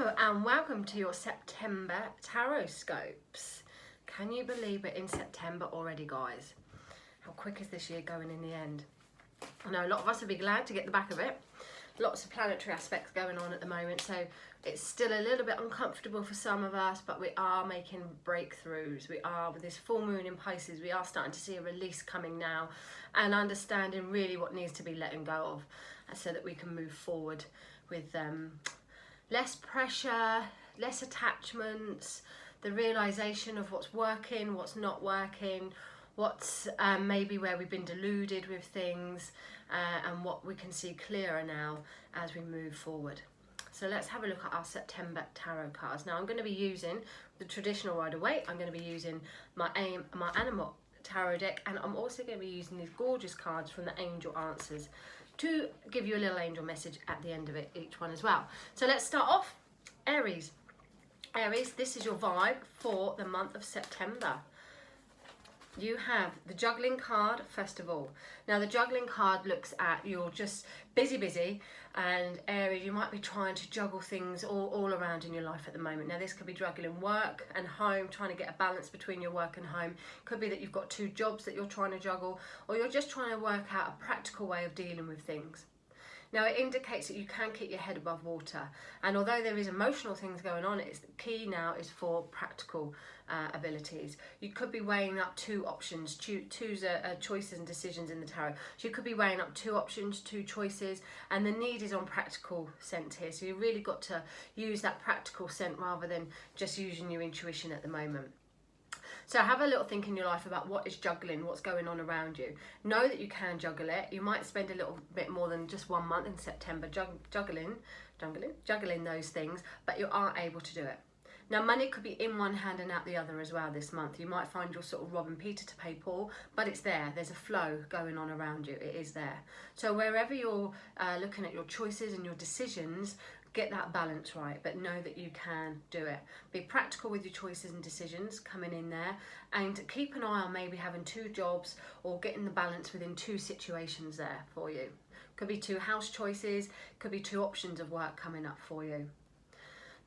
Hello and welcome to your September tarot scopes. Can you believe it, in September already, guys? How quick is this year going in the end? I know a lot of us would be glad to get the back of it. Lots of planetary aspects going on at the moment, so it's still a little bit uncomfortable for some of us, but we are making breakthroughs. We are, with this full moon in Pisces, we are starting to see a release coming now and understanding really what needs to be letting go of, so that we can move forward with less pressure, less attachments, the realization of what's working, what's not working, what's maybe where we've been deluded with things, and what we can see clearer now as we move forward. So let's have a look at our September tarot cards. Now I'm going to be using the traditional Rider-Waite. I'm going to be using my Animal tarot deck, and I'm also going to be using these gorgeous cards from the Angel Answers to give you a little angel message at the end of it, each one as well. So let's start off. Aries. Aries, this is your vibe for the month of September. You have the juggling card, first of all. Now the juggling card looks at you're just busy, and Aries, you might be trying to juggle things all around in your life at the moment. Now this could be juggling work and home, trying to get a balance between your work and home. Could be that you've got two jobs that you're trying to juggle, or you're just trying to work out a practical way of dealing with things. Now it indicates that you can keep your head above water, and although there is emotional things going on, it's the key now is for practical abilities. You could be weighing up two options, choices and decisions in the tarot. So you could be weighing up two options, two choices, and the need is on practical sense here. So you really got to use that practical sense rather than just using your intuition at the moment. So have a little think in your life about what is juggling, what's going on around you. Know that you can juggle it. You might spend a little bit more than just 1 month in September juggling those things, but you are able to do it. Now money could be in one hand and out the other as well this month. You might find you're sort of robbing Peter to pay Paul, but it's there. There's a flow going on around you. It is there. So wherever you're looking at your choices and your decisions, get that balance right, but know that you can do it. Be practical with your choices and decisions coming in there, and keep an eye on maybe having two jobs or getting the balance within two situations there for you. Could be two house choices, could be two options of work coming up for you.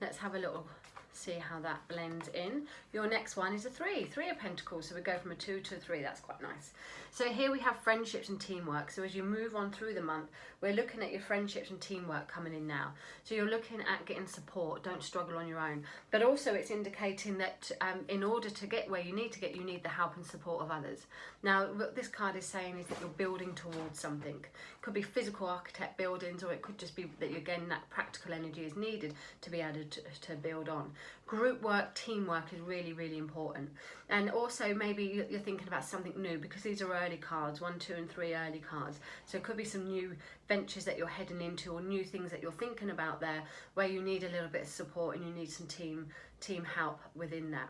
Let's have a little see how that blends in. Your next one is a three of pentacles, so we go from a 2 to a 3. That's quite nice. So here we have friendships and teamwork. So as you move on through the month, we're looking at your friendships and teamwork coming in now. So you're looking at getting support. Don't struggle on your own, but also it's indicating that in order to get where you need to get, you need the help and support of others. Now what this card is saying is that you're building towards something. Could be physical architect buildings, or it could just be that again that practical energy is needed to be added to build on. Group work, teamwork is really important. And also maybe you're thinking about something new, because these are early cards, 1, 2 and 3 early cards. So it could be some new ventures that you're heading into, or new things that you're thinking about there, where you need a little bit of support and you need some team help within that.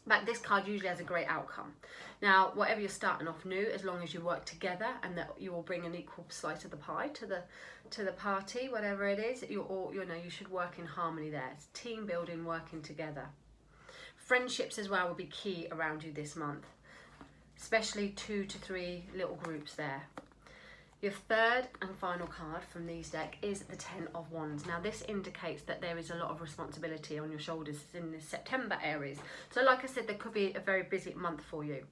But this card usually has a great outcome. Now, whatever you're starting off new, as long as you work together and that you will bring an equal slice of the pie to the party, whatever it is, you should work in harmony there. It's team building, working together. Friendships as well will be key around you this month, especially 2 to 3 little groups there. Your third and final card from these deck is the 10 of Wands. Now this indicates that there is a lot of responsibility on your shoulders in this September, Aries. So like I said, there could be a very busy month for you.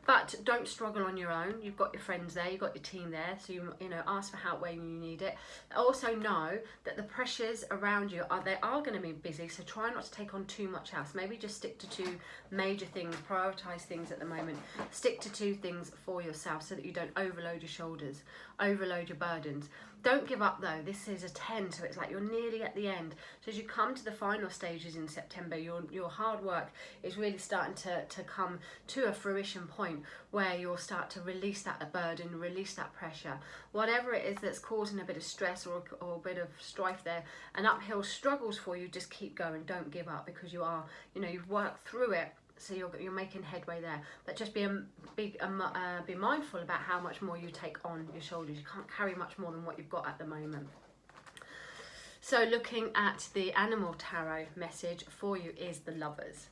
But don't struggle on your own. You've got your friends there, you've got your team there, so you ask for help when you need it. Also know that the pressures around you are going to be busy, so try not to take on too much else. Maybe just stick to 2 major things, prioritize things at the moment. Stick to 2 things for yourself so that you don't overload your shoulders, overload your burdens. Don't give up though. This is a 10, so it's like you're nearly at the end. So as you come to the final stages in September, your hard work is really starting to come to a fruition point where you'll start to release that burden, release that pressure. Whatever it is that's causing a bit of stress or a bit of strife there, and uphill struggles for you, just keep going. Don't give up, because you've worked through it. So you're making headway there, but just be mindful about how much more you take on your shoulders. You can't carry much more than what you've got at the moment. So looking at the Animal Tarot message for you is the Lovers.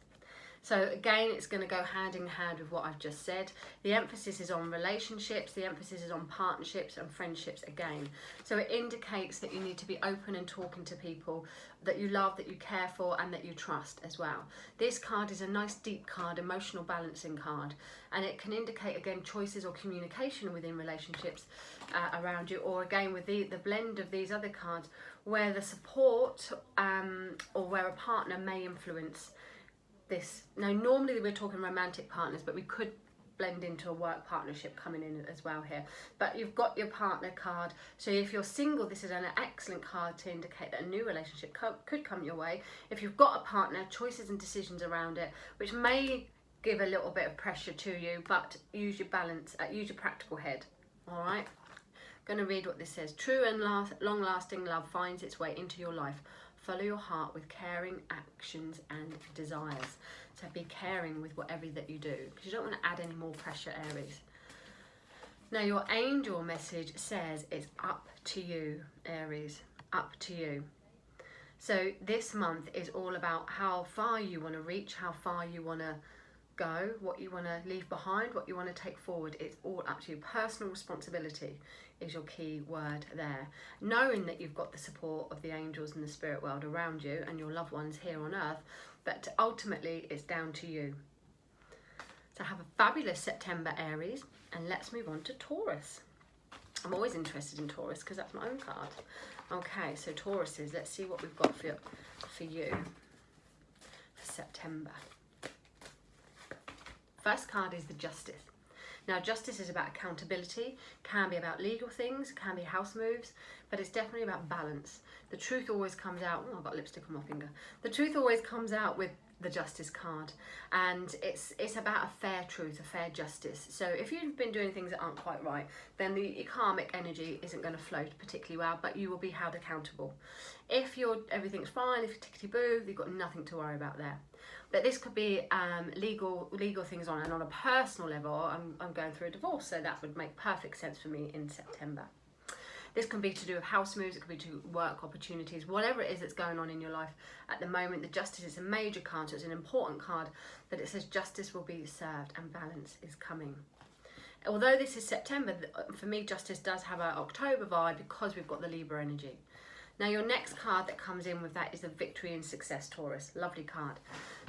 So again, it's going to go hand in hand with what I've just said. The emphasis is on relationships, the emphasis is on partnerships and friendships again. So it indicates that you need to be open and talking to people that you love, that you care for, and that you trust as well. This card is a nice deep card, emotional balancing card, and it can indicate again choices or communication within relationships around you, or again with the blend of these other cards where the support or where a partner may influence this. Now normally we're talking romantic partners, but we could blend into a work partnership coming in as well here. But you've got your partner card, so if you're single, this is an excellent card to indicate that a new relationship could come your way. If you've got a partner, choices and decisions around it, which may give a little bit of pressure to you, but use your balance, use your practical head. All right, going to read what this says. True and long-lasting love finds its way into your life. Follow your heart with caring actions and desires. So be caring with whatever that you do, because you don't want to add any more pressure, Aries. Now your angel message says it's up to you, Aries, up to you. So this month is all about how far you want to reach, how far you want to go, what you want to leave behind, what you want to take forward. It's all up to you. Personal responsibility is your key word there. Knowing that you've got the support of the angels and the spirit world around you and your loved ones here on earth, but ultimately it's down to you. So have a fabulous September, Aries, and let's move on to Taurus. I'm always interested in Taurus because that's my own card. Okay, so Tauruses, let's see what we've got for you for September. First card is the Justice. Now, justice is about accountability, can be about legal things, can be house moves, but it's definitely about balance. The truth always comes out. Oh, I've got lipstick on my finger. The truth always comes out with the Justice card, and it's about a fair truth, a fair justice. So if you've been doing things that aren't quite right, then the karmic energy isn't going to flow particularly well, but you will be held accountable. If everything's fine, if you're tickety-boo, you've got nothing to worry about there. But this could be legal things on, and on a personal level, I'm going through a divorce, so that would make perfect sense for me in September. This can be to do with house moves, it could be to work opportunities, whatever it is that's going on in your life at the moment. The Justice is a major card, so it's an important card, that it says justice will be served and balance is coming. Although this is September, for me justice does have an October vibe because we've got the Libra energy. Now your next card that comes in with that is the Victory and Success, Taurus. Lovely card.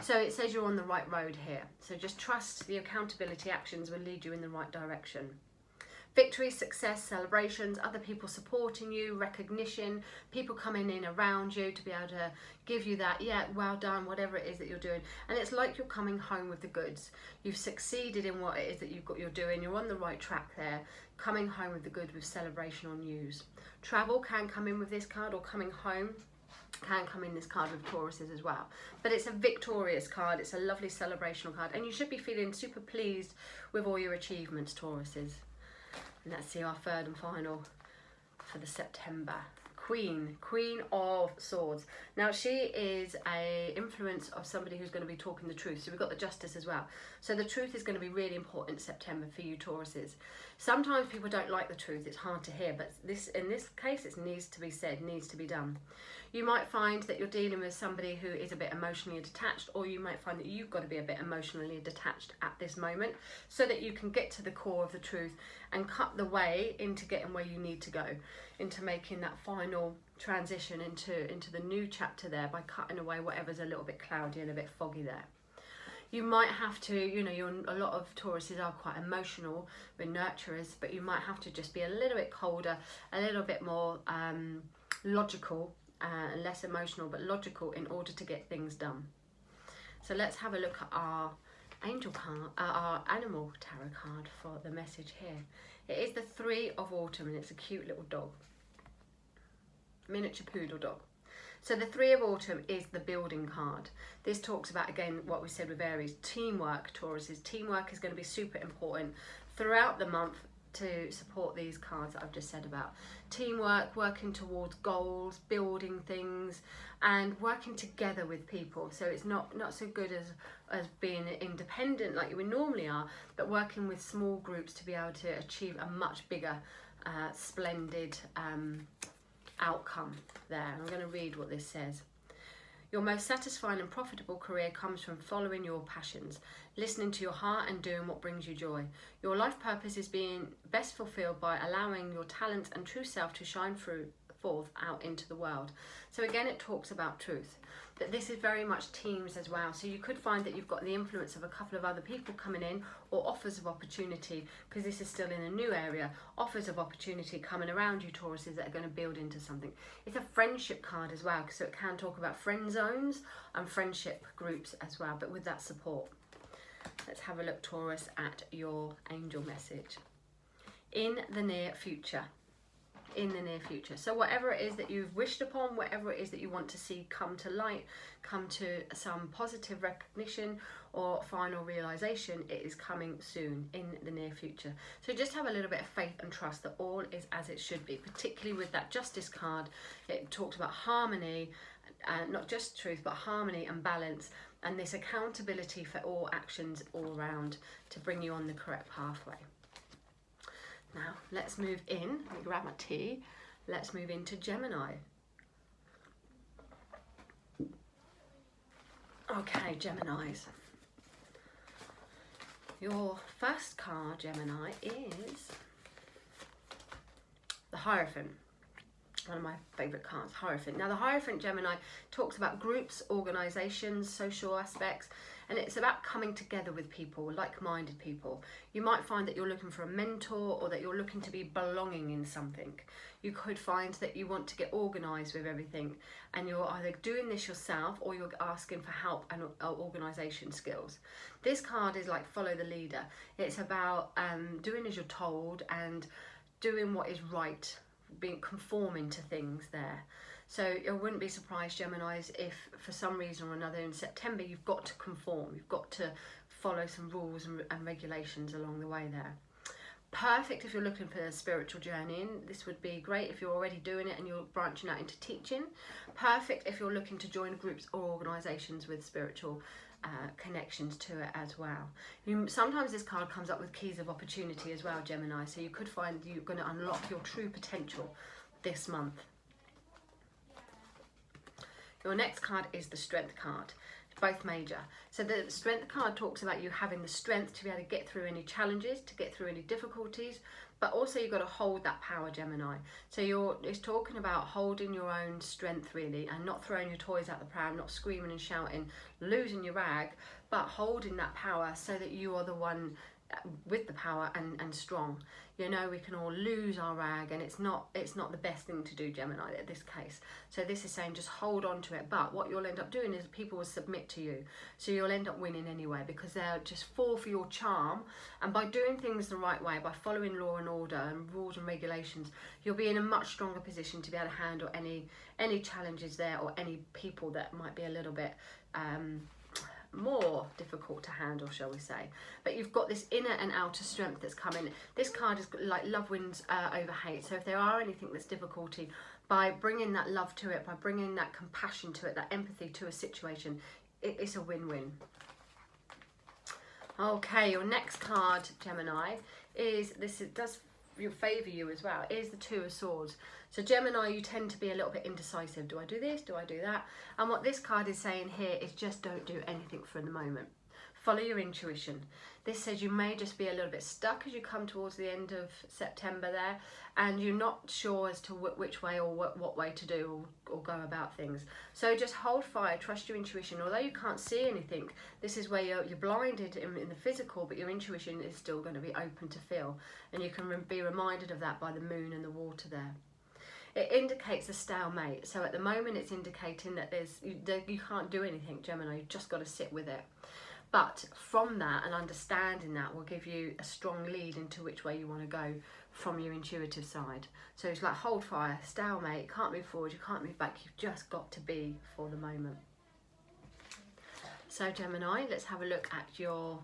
So it says you're on the right road here. So just trust the accountability actions will lead you in the right direction. Victory, success, celebrations, other people supporting you, recognition, people coming in around you to be able to give you that, yeah, well done, whatever it is that you're doing. And it's like you're coming home with the goods. You've succeeded in what it is that you're doing. You're on the right track there, coming home with the goods with celebration or news. Travel can come in with this card, or coming home can come in this card with Tauruses as well. But it's a victorious card. It's a lovely celebrational card. And you should be feeling super pleased with all your achievements, Tauruses. And let's see our third and final for the September. Queen of Swords. Now she is a influence of somebody who's going to be talking the truth. So we've got the Justice as well. So the truth is going to be really important in September for you Tauruses. Sometimes people don't like the truth, it's hard to hear, but in this case it needs to be said, needs to be done. You might find that you're dealing with somebody who is a bit emotionally detached, or you might find that you've got to be a bit emotionally detached at this moment so that you can get to the core of the truth and cut the way into getting where you need to go, into making that final transition into the new chapter there by cutting away whatever's a little bit cloudy and a bit foggy there. You might have to, a lot of Tauruses are quite emotional, we're nurturers, but you might have to just be a little bit colder, a little bit more logical, less emotional, but logical in order to get things done. So let's have a look at our angel card, our animal tarot card for the message here. It is the Three of Autumn, and it's a cute little dog, miniature poodle dog. So the Three of Autumn is the building card. This talks about, again, what we said with Aries, teamwork, Tauruses. Teamwork is going to be super important throughout the month to support these cards that I've just said about. Teamwork, working towards goals, building things, and working together with people. So it's not so good as being independent like we normally are, but working with small groups to be able to achieve a much bigger, splendid outcome there. I'm going to read what this says. Your most satisfying and profitable career comes from following your passions, listening to your heart and doing what brings you joy. Your life purpose is being best fulfilled by allowing your talents and true self to shine forth out into the world. So again, it talks about truth, but this is very much teams as well. So you could find that you've got the influence of a couple of other people coming in, or offers of opportunity, because this is still in a new area, offers of opportunity coming around you, Tauruses, that are going to build into something. It's a friendship card as well, so it can talk about friend zones and friendship groups as well, but with that support. Let's have a look, Taurus, at your angel message. In the near future. In the near future. So whatever it is that you've wished upon, whatever it is that you want to see come to light, come to some positive recognition or final realization, it is coming soon, in the near future. So just have a little bit of faith and trust that all is as it should be, particularly with that Justice card. It talks about harmony, not just truth, but harmony and balance, and this accountability for all actions all around to bring you on the correct pathway. Now, let's move in. Let me grab my tea. Let's move into Gemini. Okay, Geminis. Your first card, Gemini, is the Hierophant. One of my favourite cards, Hierophant. Now, the Hierophant, Gemini, talks about groups, organisations, social aspects, and it's about coming together with people, like-minded people. You might find that you're looking for a mentor, or that you're looking to be belonging in something. You could find that you want to get organised with everything, and you're either doing this yourself or you're asking for help and organisation skills. This card is like follow the leader. It's about doing as you're told and doing what is right, being conforming to things there. So I wouldn't be surprised, Geminis, if for some reason or another in September you've got to conform, you've got to follow some rules and regulations along the way there. Perfect if you're looking for a spiritual journey, and this would be great if you're already doing it and you're branching out into teaching. Perfect if you're looking to join groups or organisations with spiritual connections to it as well. Sometimes this card comes up with keys of opportunity as well, Gemini, so you could find you're going to unlock your true potential this month. Your next card is the Strength card, both major. So the Strength card talks about you having the strength to be able to get through any challenges, to get through any difficulties, but also you've got to hold that power, Gemini. So it's talking about holding your own strength really, and not throwing your toys out the pram, not screaming and shouting, losing your rag, but holding that power so that you are the one with the power and strong. You know, we can all lose our rag, and it's not the best thing to do, Gemini, in this case. So this is saying just hold on to it, but what you'll end up doing is people will submit to you, so you'll end up winning anyway, because they'll just fall for your charm. And by doing things the right way, by following law and order and rules and regulations, you'll be in a much stronger position to be able to handle any challenges there, or any people that might be a little bit more difficult to handle, shall we say. But you've got this inner and outer strength that's coming. This card is like love wins over hate. So if there are anything that's difficulty, by bringing that love to it, by bringing that compassion to it, that empathy to a situation, it's a win-win. Okay, your next card, Gemini, is this. It does favour you as well, is the Two of Swords. So Gemini, you tend to be a little bit indecisive. Do I do this? Do I do that? And what this card is saying here is just don't do anything for the moment. Follow your intuition. This says you may just be a little bit stuck as you come towards the end of September there, and you're not sure as to which way or what way to do or go about things. So just hold fire, trust your intuition. Although you can't see anything, this is where you're blinded in the physical, but your intuition is still going to be open to feel, and you can be reminded of that by the moon and the water there. It indicates a stalemate. So at the moment it's indicating that you can't do anything, Gemini. You've just got to sit with it. But from that and understanding that will give you a strong lead into which way you want to go from your intuitive side. So it's like hold fire, stalemate, can't move forward, you can't move back, you've just got to be for the moment. So Gemini, let's have a look at your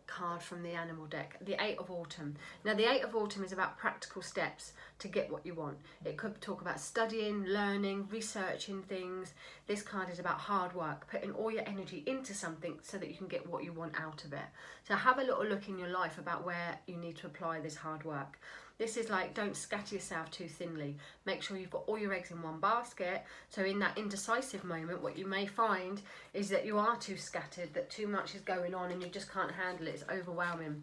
card from the animal deck, the Eight of Autumn. Now the Eight of Autumn is about practical steps to get what you want. It could talk about studying, learning, researching things. This card is about hard work, putting all your energy into something so that you can get what you want out of it. So have a little look in your life about where you need to apply this hard work. This is like, don't scatter yourself too thinly. Make sure you've got all your eggs in one basket. So in that indecisive moment, what you may find is that you are too scattered, that too much is going on and you just can't handle it. It's overwhelming.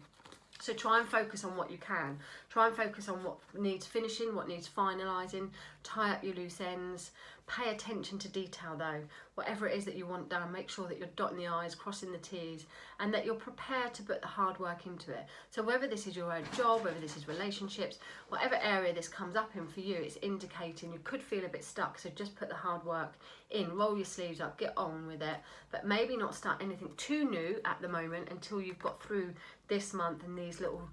So try and focus on what you can. Try and focus on what needs finishing, what needs finalising. Tie up your loose ends. Pay attention to detail though. Whatever it is that you want done, make sure that you're dotting the I's, crossing the T's, and that you're prepared to put the hard work into it. So whether this is your own job, whether this is relationships, whatever area this comes up in for you, it's indicating you could feel a bit stuck. So just put the hard work in, roll your sleeves up, get on with it, but maybe not start anything too new at the moment until you've got through this month and these little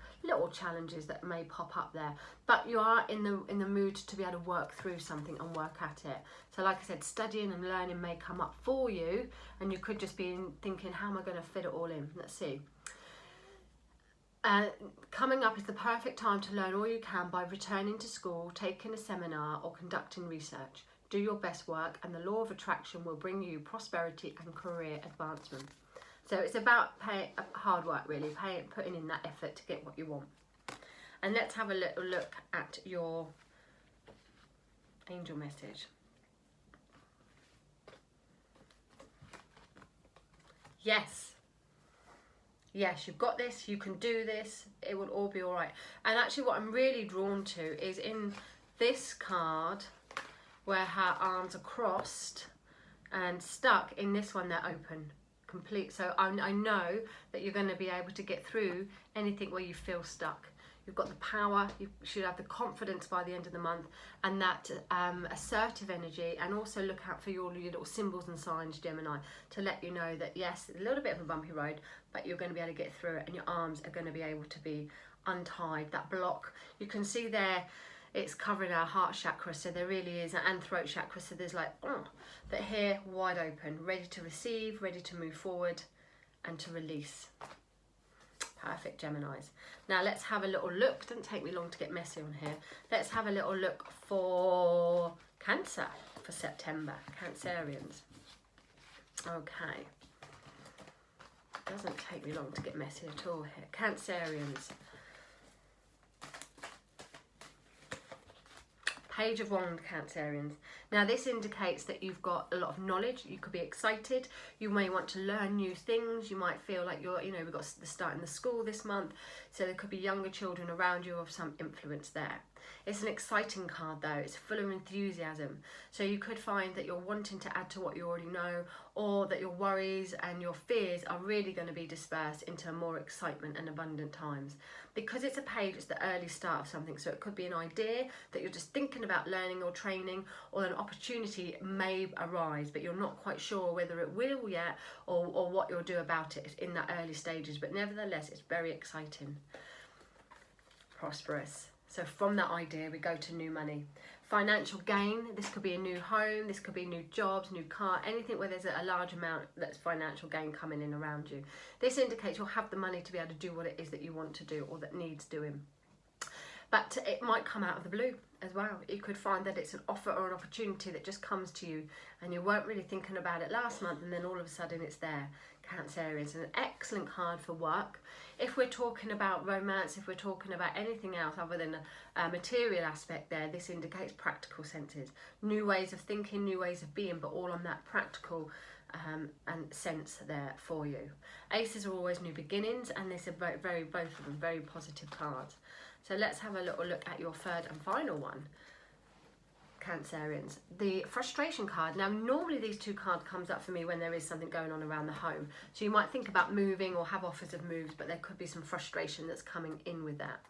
challenges that may pop up there. But you are in the mood to be able to work through something and work at it. So like I said, studying and learning may come up for you, and you could just be thinking, how am I going to fit it all in? Let's see. Coming up is the perfect time to learn all you can by returning to school, taking a seminar or conducting research. Do your best work and the law of attraction will bring you prosperity and career advancement. So it's about hard work really, putting in that effort to get what you want. And let's have a little look at your angel message. Yes. Yes, you've got this, you can do this, it will all be all right. And actually what I'm really drawn to is in this card where her arms are crossed and stuck. In this one, they're open, complete. So I know that you're going to be able to get through anything where you feel stuck. You've got the power, you should have the confidence by the end of the month, and that assertive energy, and also look out for your little symbols and signs, Gemini, to let you know that yes, a little bit of a bumpy road, but you're going to be able to get through it, and your arms are going to be able to be untied. That block, you can see there, it's covering our heart chakra, so there really is, and throat chakra, so there's like, but here, wide open, ready to receive, ready to move forward, and to release. Perfect, Geminis. Now let's have a little look. Doesn't take me long to get messy on here. Let's have a little look for Cancer for September. Cancerians. Okay. Doesn't take me long to get messy at all here. Cancerians. Page of Wands, Cancerians. Now this indicates that you've got a lot of knowledge. You could be excited. You may want to learn new things. You might feel like you're, we've got the start in the school this month. So there could be younger children around you of some influence there. It's an exciting card though. It's full of enthusiasm. So you could find that you're wanting to add to what you already know, or that your worries and your fears are really going to be dispersed into more excitement and abundant times. Because it's a page, it's the early start of something. So it could be an idea that you're just thinking about learning or training, or an opportunity may arise, but you're not quite sure whether it will yet, or what you'll do about it in that early stages. But nevertheless, it's very exciting. Prosperous. So from that idea, we go to new money. Financial gain, this could be a new home, this could be new jobs, new car, anything where there's a large amount that's financial gain coming in around you. This indicates you'll have the money to be able to do what it is that you want to do or that needs doing. But it might come out of the blue as well. You could find that it's an offer or an opportunity that just comes to you and you weren't really thinking about it last month, and then all of a sudden it's there. Cancerians, an excellent card for work. If we're talking about romance, if we're talking about anything else other than a material aspect there, this indicates practical senses. New ways of thinking, new ways of being, but all on that practical and sense there for you. Aces are always new beginnings, and this are both of them very positive cards. So let's have a little look at your third and final one, Cancerians. The frustration card. Now normally these two cards comes up for me when there is something going on around the home. So you might think about moving or have offers of moves, but there could be some frustration that's coming in with that.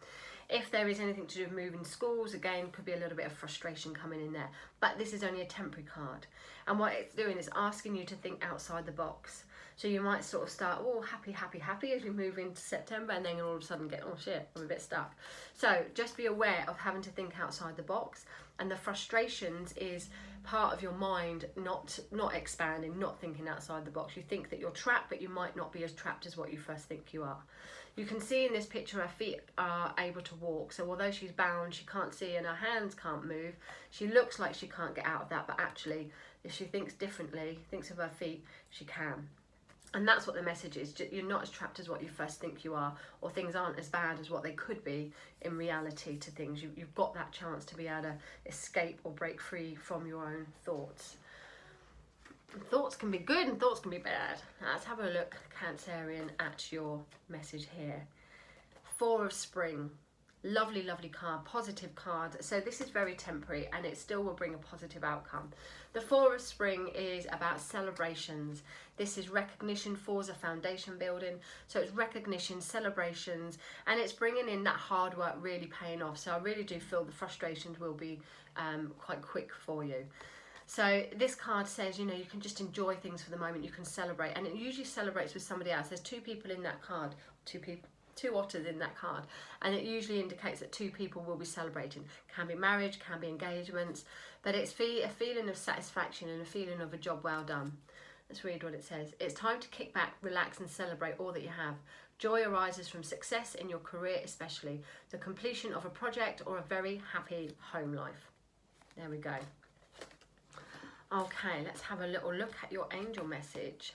If there is anything to do with moving schools, again, could be a little bit of frustration coming in there. But this is only a temporary card. And what it's doing is asking you to think outside the box. So you might sort of start, happy as we move into September, and then all of a sudden get, oh shit, I'm a bit stuck. So just be aware of having to think outside the box. And the frustrations is part of your mind not expanding, not thinking outside the box. You think that you're trapped, but you might not be as trapped as what you first think you are. You can see in this picture her feet are able to walk. So although she's bound, she can't see and her hands can't move. She looks like she can't get out of that, but actually, if she thinks differently, thinks of her feet, she can. And that's what the message is. You're not as trapped as what you first think you are, or things aren't as bad as what they could be in reality to things. You've got that chance to be able to escape or break free from your own thoughts. Thoughts can be good and thoughts can be bad. Let's have a look, Cancerian, at your message here. Four of Spring. Lovely, lovely card, positive card. So this is very temporary and it still will bring a positive outcome. The Four of Spring is about celebrations. This is recognition. Four's a foundation building. So it's recognition, celebrations, and it's bringing in that hard work really paying off. So I really do feel the frustrations will be quite quick for you. So this card says, you know, you can just enjoy things for the moment. You can celebrate, and it usually celebrates with somebody else. There's two people in that card, two otters in that card, and it usually indicates that two people will be celebrating. Can be marriage, can be engagements, but it's a feeling of satisfaction and a feeling of a job well done. Let's read what it says. It's time to kick back, relax and celebrate all that you have. Joy arises from success in your career, especially the completion of a project or a very happy home life. There we go. Okay, let's have a little look at your angel message.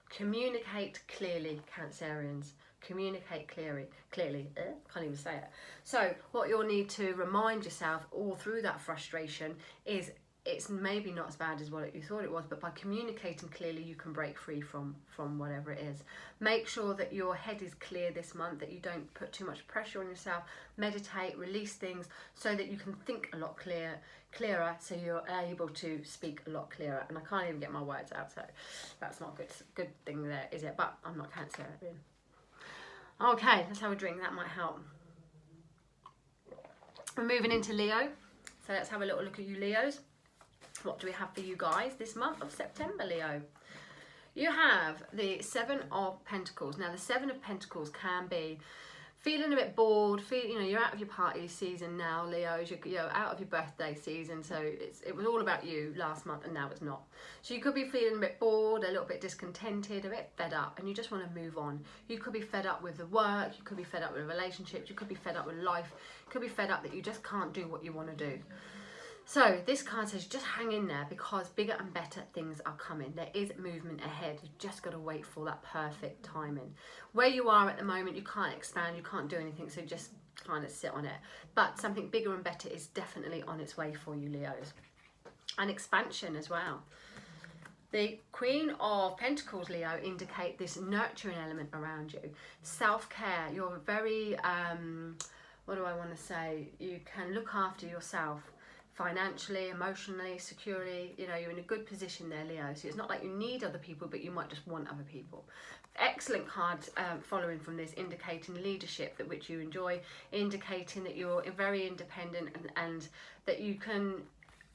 Communicate clearly, Cancerians. Communicate clearly. Can't even say it. So what you'll need to remind yourself all through that frustration is it's maybe not as bad as what you thought it was, but by communicating clearly you can break free from whatever it is. Make sure that your head is clear this month, that you don't put too much pressure on yourself. Meditate, release things so that you can think a lot clearer, so you're able to speak a lot clearer. And I can't even get my words out, so that's not good thing there, is it? But I'm not Cancerian. Okay, let's have a drink, that might help. We're moving into Leo, so let's have a little look at you Leos. What do we have for you guys this month of September, Leo? You have the Seven of Pentacles. Now the Seven of Pentacles can be feeling a bit bored, you're out of your party season now, Leos, you're out of your birthday season, so it was all about you last month and now it's not. So you could be feeling a bit bored, a little bit discontented, a bit fed up, and you just want to move on. You could be fed up with the work, you could be fed up with relationships, you could be fed up with life, you could be fed up that you just can't do what you want to do. So this card says just hang in there because bigger and better things are coming. There is movement ahead. You've just got to wait for that perfect timing. Where you are at the moment, you can't expand, you can't do anything, so just kind of sit on it. But something bigger and better is definitely on its way for you, Leos. And expansion as well. The Queen of Pentacles, Leo, indicate this nurturing element around you. Self-care. You're very, what do I want to say? You can look after yourself. Financially, emotionally, securely, you're in a good position there, Leo. So it's not like you need other people, but you might just want other people. Excellent cards following from this, indicating leadership that which you enjoy, indicating that you're very independent and that you can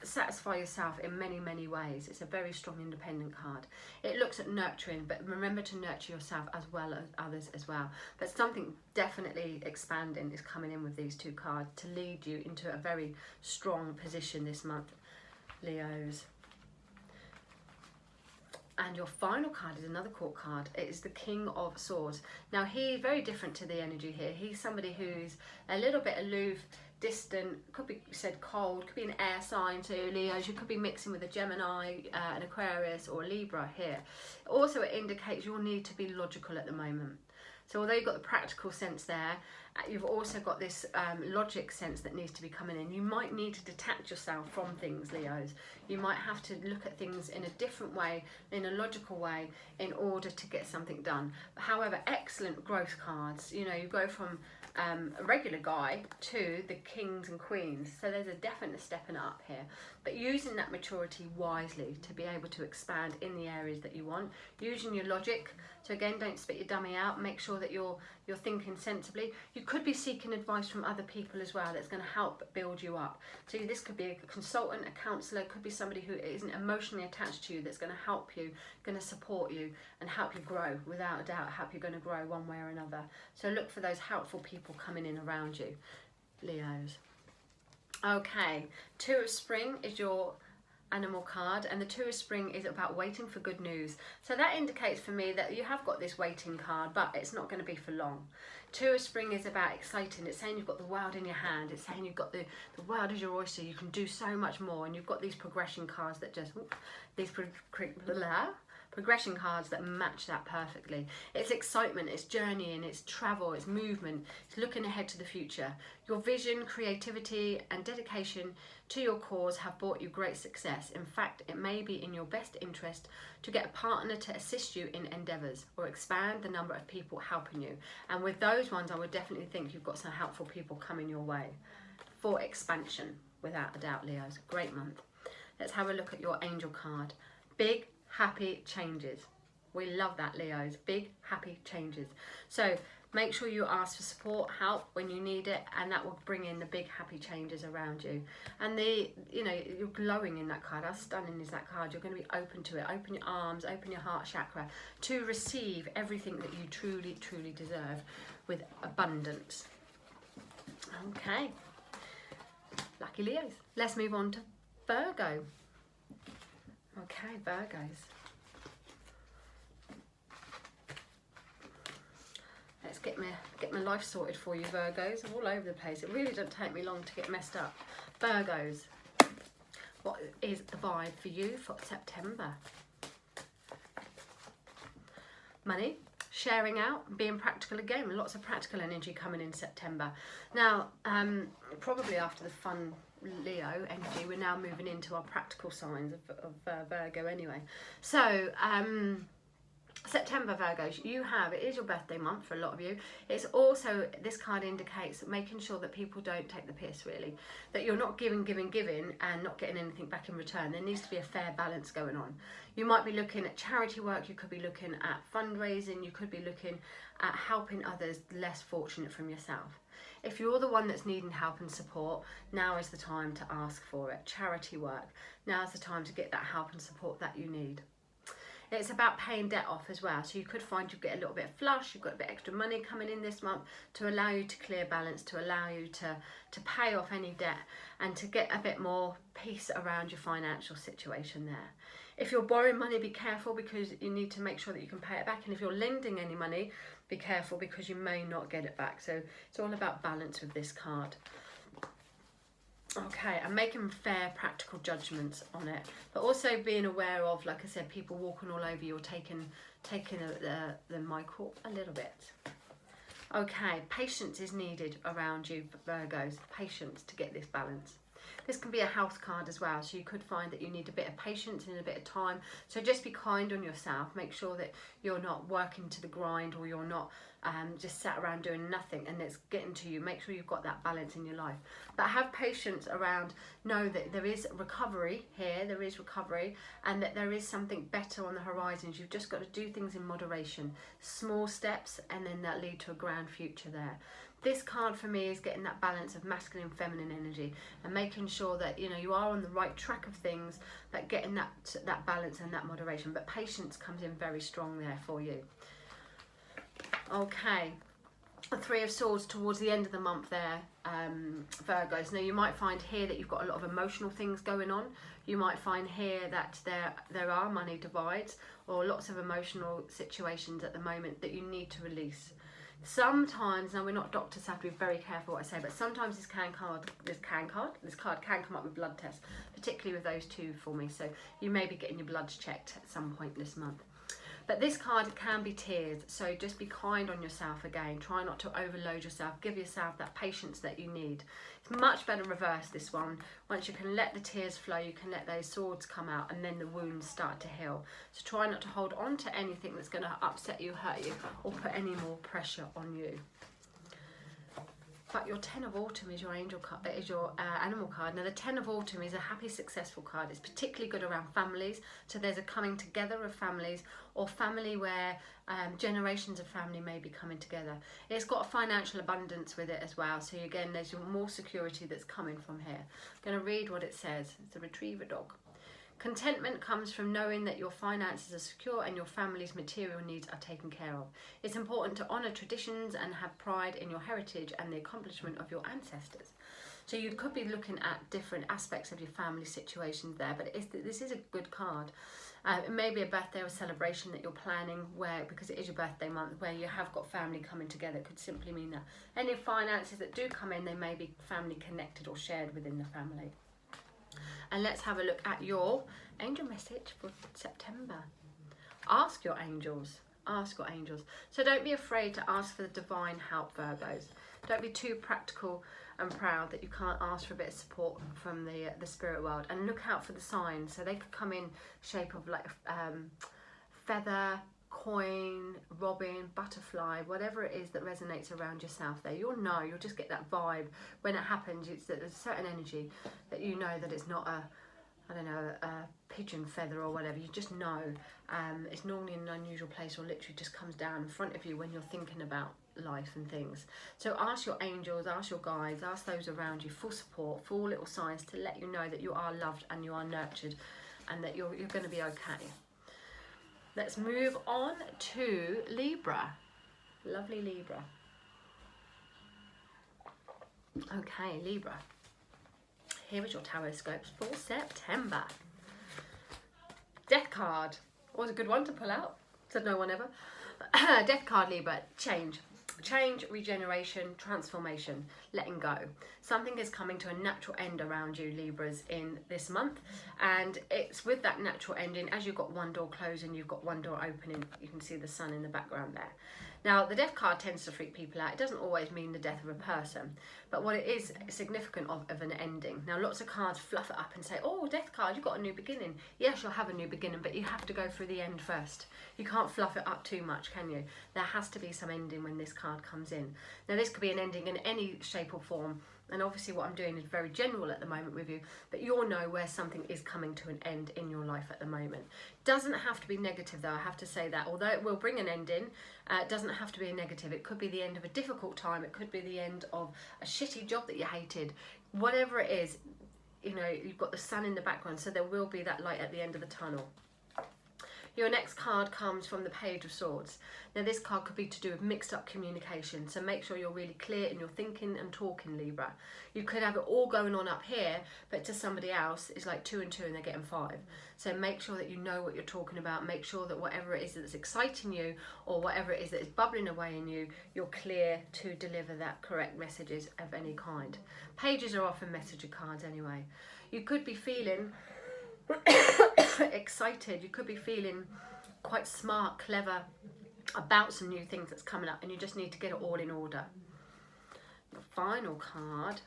satisfy yourself in many, many ways. It's a very strong independent card. It looks at nurturing, but remember to nurture yourself as well as others as well. But something definitely expanding is coming in with these two cards to lead you into a very strong position this month, Leos. And your final card is another court card. It is the King of Swords. Now he's very different to the energy here. He's somebody who's a little bit aloof, distant, could be said cold, could be an air sign too, Leos. You could be mixing with a Gemini, an Aquarius or a Libra here. Also it indicates your need to be logical at the moment. So although you've got the practical sense there, you've also got this logic sense that needs to be coming in. You might need to detach yourself from things, Leos. You might have to look at things in a different way, in a logical way, in order to get something done. However, excellent growth cards. You go from a regular guy to the kings and queens, so there's a definite stepping up here, but using that maturity wisely to be able to expand in the areas that you want, using your logic. So again, don't spit your dummy out, make sure that you're thinking sensibly. You could be seeking advice from other people as well that's going to help build you up. So this could be a consultant, a counsellor, could be somebody who isn't emotionally attached to you, that's going to help you, going to support you and help you grow, without a doubt, help you going to grow one way or another. So look for those helpful people coming in around you, Leos. Okay, Two of Spring is your animal card, and the Two of Spring is about waiting for good news. So that indicates for me that you have got this waiting card, but it's not going to be for long. Two of Spring is about exciting. It's saying you've got the world in your hand. It's saying you've got the world is your oyster. You can do so much more, and you've got these progression cards that just progression cards that match that perfectly. It's excitement, it's journeying, it's travel, it's movement, it's looking ahead to the future. Your vision, creativity and dedication to your cause have brought you great success. In fact, it may be in your best interest to get a partner to assist you in endeavours or expand the number of people helping you. And with those ones, I would definitely think you've got some helpful people coming your way for expansion, without a doubt, Leos. Great month. Let's have a look at your angel card. Big, happy changes. We love that, Leos. Big, happy changes. So make sure you ask for support, help when you need it, and that will bring in the big, happy changes around you. And you're glowing in that card. How stunning is that card? You're going to be open to it. Open your arms, open your heart chakra to receive everything that you truly, truly deserve with abundance. Okay. Lucky Leos. Let's move on to Virgo. Okay, Virgos. Let's get my life sorted for you, Virgos. I'm all over the place. It really doesn't take me long to get messed up. Virgos, what is the vibe for you for September? Money, sharing out, being practical again. Lots of practical energy coming in September. Now, probably after the fun Leo energy, we're now moving into our practical signs of Virgo anyway. So, September, Virgos, it is your birthday month for a lot of you. It's also, this card indicates making sure that people don't take the piss, really. That you're not giving and not getting anything back in return. There needs to be a fair balance going on. You might be looking at charity work, you could be looking at fundraising, you could be looking at helping others less fortunate from yourself. If you're the one that's needing help and support, now is the time to ask for it. Charity work, now is the time to get that help and support that you need. It's about paying debt off as well. So you could find you get a little bit of flush, you've got a bit extra money coming in this month to allow you to clear balance, to allow you to pay off any debt and to get a bit more peace around your financial situation there. If you're borrowing money, be careful because you need to make sure that you can pay it back. And if you're lending any money, be careful because you may not get it back. So it's all about balance with this card. Okay, and making fair, practical judgments on it, but also being aware of, like I said, people walking all over you or taking the mic up a little bit. Okay, patience is needed around you, Virgos. Patience to get this balance. This can be a health card as well, so you could find that you need a bit of patience and a bit of time. So just be kind on yourself. Make sure that you're not working to the grind or you're not just sat around doing nothing and it's getting to you. Make sure you've got that balance in your life. But have patience around, know that there is recovery here, there is recovery, and that there is something better on the horizons. You've just got to do things in moderation. Small steps, and then that lead to a grand future there. This card for me is getting that balance of masculine and feminine energy and making sure that you are on the right track of things, but getting that balance and that moderation. But patience comes in very strong there for you. Okay, the Three of Swords towards the end of the month there, Virgos. Now you might find here that you've got a lot of emotional things going on. You might find here that there are money divides or lots of emotional situations at the moment that you need to release. Sometimes, now we're not doctors, so I have to be very careful what I say, but sometimes this card can come up with blood tests, particularly with those two for me. So you may be getting your bloods checked at some point this month. But this card can be tears, so just be kind on yourself again. Try not to overload yourself. Give yourself that patience that you need. It's much better reverse, this one. Once you can let the tears flow, you can let those swords come out and then the wounds start to heal. So try not to hold on to anything that's going to upset you, hurt you, or put any more pressure on you. But your Ten of Autumn is your angel card, is your animal card. Now the Ten of Autumn is a happy, successful card. It's particularly good around families. So there's a coming together of families, or family where generations of family may be coming together. It's got a financial abundance with it as well. So again, there's more security that's coming from here. I'm going to read what it says. It's a retriever dog. Contentment comes from knowing that your finances are secure and your family's material needs are taken care of. It's important to honour traditions and have pride in your heritage and the accomplishment of your ancestors. So you could be looking at different aspects of your family situations there, but this is a good card. It may be a birthday or a celebration that you're planning because it is your birthday month, where you have got family coming together. It could simply mean that any finances that do come in, they may be family connected or shared within the family. And let's have a look at your angel message for September. Ask your angels. Ask your angels. So don't be afraid to ask for the divine help, Virgos. Don't be too practical and proud that you can't ask for a bit of support from the spirit world. And look out for the signs. So they could come in shape of like feather, coin, robin, butterfly, whatever it is that resonates around yourself there. You'll know, you'll just get that vibe when it happens. It's that there's a certain energy that you know that it's not a, I don't know, a pigeon feather or whatever. You just know. It's normally in an unusual place or literally just comes down in front of you when you're thinking about life and things. So ask your angels, ask your guides, ask those around you for support, for all little signs to let you know that you are loved and you are nurtured and that you're going to be okay. Let's move on to Libra. Lovely Libra. Okay, Libra. Here is your tarot scopes for September. Death card. Always a good one to pull out. Said no one ever. Death card, Libra. Change. Change, regeneration, transformation, letting go. Something is coming to a natural end around you, Libras, in this month. And it's with that natural ending, as you've got one door closing, you've got one door opening. You can see the sun in the background there. Now, the death card tends to freak people out. It doesn't always mean the death of a person, but what it is significant of an ending. Now, lots of cards fluff it up and say, oh, death card, you've got a new beginning. Yes, you'll have a new beginning, but you have to go through the end first. You can't fluff it up too much, can you? There has to be some ending when this card comes in. Now, this could be an ending in any shape or form. And obviously what I'm doing is very general at the moment with you, but you'll know where something is coming to an end in your life at the moment. Doesn't have to be negative though, I have to say that. Although it will bring an ending, it doesn't have to be a negative. It could be the end of a difficult time. It could be the end of a shitty job that you hated. Whatever it is, you know, you've got the sun in the background, so there will be that light at the end of the tunnel. Your next card comes from the Page of Swords. Now this card could be to do with mixed up communication, so make sure you're really clear in your thinking and talking, Libra. You could have it all going on up here, but to somebody else it's like 2 and 2 and they're getting 5. So make sure that you know what you're talking about. Make sure that whatever it is that's exciting you or whatever it is that is bubbling away in you, you're clear to deliver that correct messages of any kind. Pages are often messenger cards anyway. You could be feeling excited, you could be feeling quite smart, clever about some new things that's coming up, and you just need to get it all in order. The final card,